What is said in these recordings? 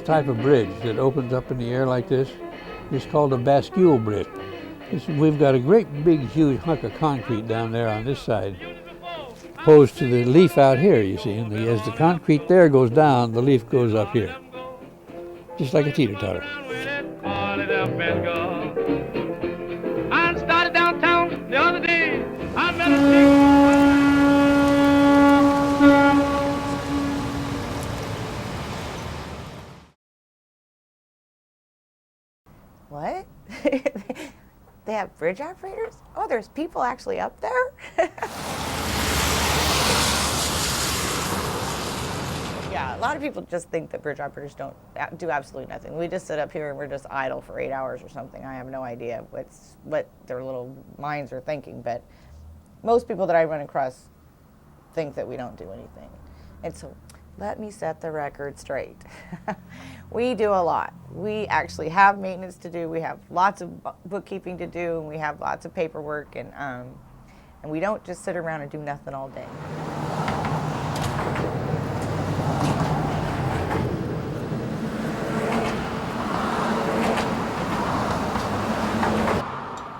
type of bridge that opens up in the air like this. It's called a Bascule Bridge. We've got a great big huge hunk of concrete down there on this side, opposed to the leaf out here, you see. And as the concrete there goes down, the leaf goes up here, just like a teeter-totter. I started downtown the other day. I met a What? They have bridge operators? Oh, there's people actually up there? Yeah, a lot of people just think that bridge operators don't do absolutely nothing. We just sit up here and we're just idle for 8 hours or something. I have no idea what their little minds are thinking, but most people that I run across think that we don't do anything. And so let me set the record straight. We do a lot. We actually have maintenance to do. We have lots of bookkeeping to do, and we have lots of paperwork, and we don't just sit around and do nothing all day.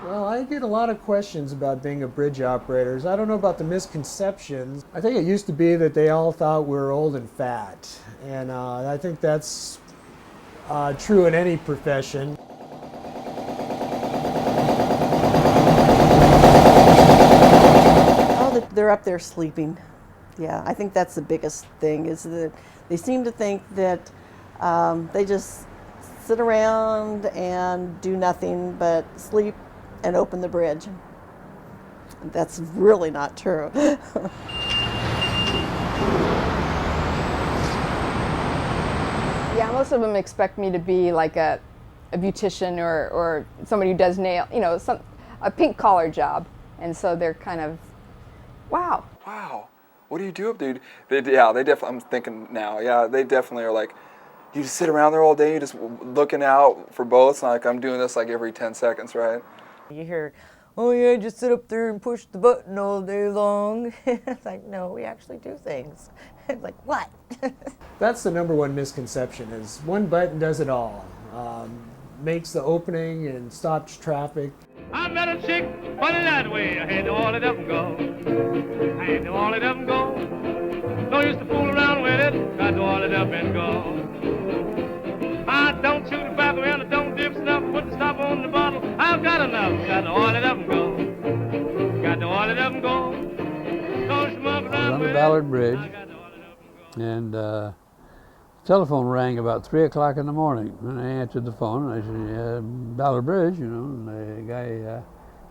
I get a lot of questions about being a bridge operators. I don't know about the misconceptions. I think it used to be that they all thought we were old and fat. And I think that's true in any profession. Oh, they're up there sleeping. Yeah, I think that's the biggest thing, is that they seem to think that they just sit around and do nothing but sleep and open the bridge. That's really not true. Yeah, most of them expect me to be like a beautician or somebody who does nail, a pink collar job, and so they're kind of, wow. Wow, what do you do up there? They definitely. I'm thinking now. Yeah, they definitely are like, you just sit around there all day, you just looking out for boats. Like I'm doing this like every 10 seconds, right? You hear, oh yeah, just sit up there and push the button all day long. It's like, no, we actually do things. It's like, what? That's the number one misconception, is one button does it all. Makes the opening and stops traffic. I met a chick, funny that way. I had to all of them go. I had to all of them go. No use to fool around with it. Got to all of them and go. I don't chew tobacco and I don't dip snuff. Put the stop on the bottle. I've got enough. Got to all of them go. Got to all of them go. Don't smoke around I was on with the Ballard it. Bridge, and the telephone rang about 3 o'clock in the morning. And I answered the phone, and I said, yeah, Ballard Bridge, and the guy said,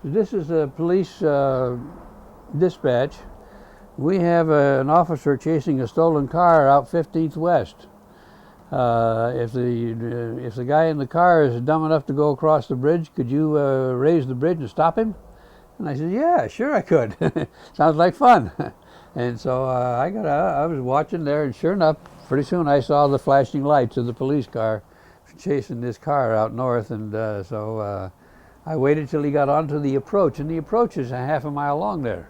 this is a police dispatch. We have an officer chasing a stolen car out 15th West. If the guy in the car is dumb enough to go across the bridge, could you raise the bridge and stop him? And I said, yeah, sure I could. Sounds like fun. And so I was watching there, and sure enough, pretty soon I saw the flashing lights of the police car chasing this car out north, and so I waited till he got onto the approach, and the approach is a half a mile long there.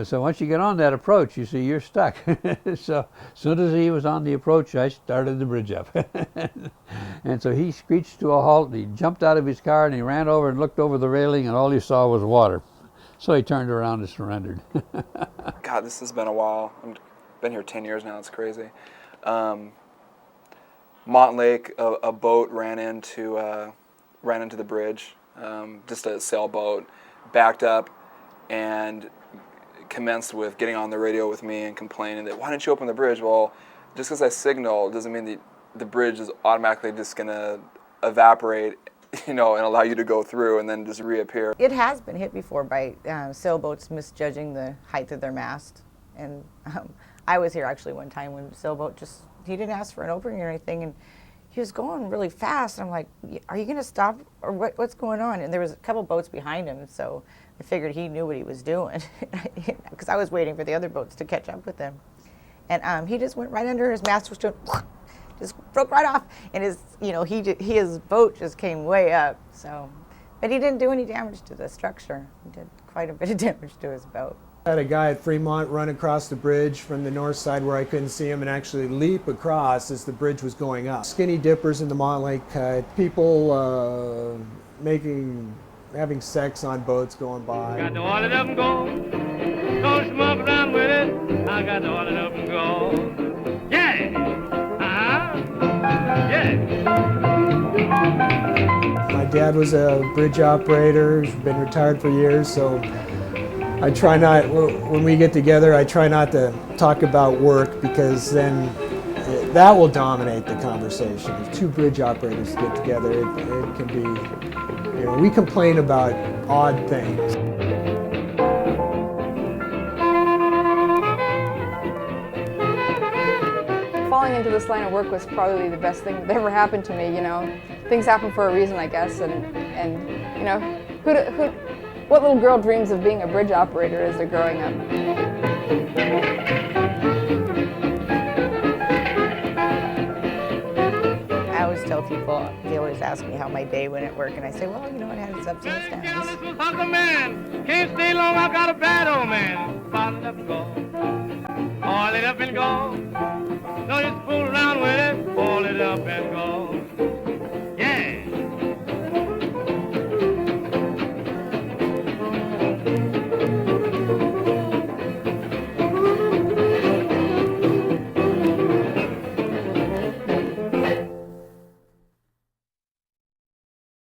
So once you get on that approach, you see you're stuck. So as soon as he was on the approach, I started the bridge up. And so he screeched to a halt, and he jumped out of his car, and he ran over and looked over the railing, and all he saw was water. So he turned around and surrendered. God, this has been a while. I've been here 10 years now, it's crazy. Montlake, a boat ran into the bridge, just a sailboat, backed up, and commenced with getting on the radio with me and complaining that, why didn't you open the bridge? Well, just because I signal doesn't mean the bridge is automatically just going to evaporate, and allow you to go through and then just reappear. It has been hit before by sailboats misjudging the height of their mast. And I was here actually one time when the sailboat he didn't ask for an opening or anything, and he was going really fast. I'm like, are you going to stop, or what's going on? And there was a couple boats behind him, so I figured he knew what he was doing, because I was waiting for the other boats to catch up with him. And he just went right under. His mast was just broke right off, and his boat just came way up. So, but he didn't do any damage to the structure. He did quite a bit of damage to his boat. I had a guy at Fremont run across the bridge from the north side where I couldn't see him and actually leap across as the bridge was going up. Skinny dippers in the Montlake Cut, people having sex on boats going by. Got to all of them go. Don't smoke around with it. I got to all of them go. Yeah. Yeah. My dad was a bridge operator. He's been retired for years, so I try not, when we get together, I try not to talk about work because then that will dominate the conversation. If two bridge operators get together, it can be, you know, we complain about odd things. Falling into this line of work was probably the best thing that ever happened to me. You know, things happen for a reason, I guess, and you know, what little girl dreams of being a bridge operator as they're growing up? I always tell people, they always ask me how my day went at work, and I say, well, you know, it had its ups and its downs. This was Uncle Man. Can't stay long, I got a bad old man. Bottle it up and go. All it up and go. Don't just fool around with it. Ball it up and go.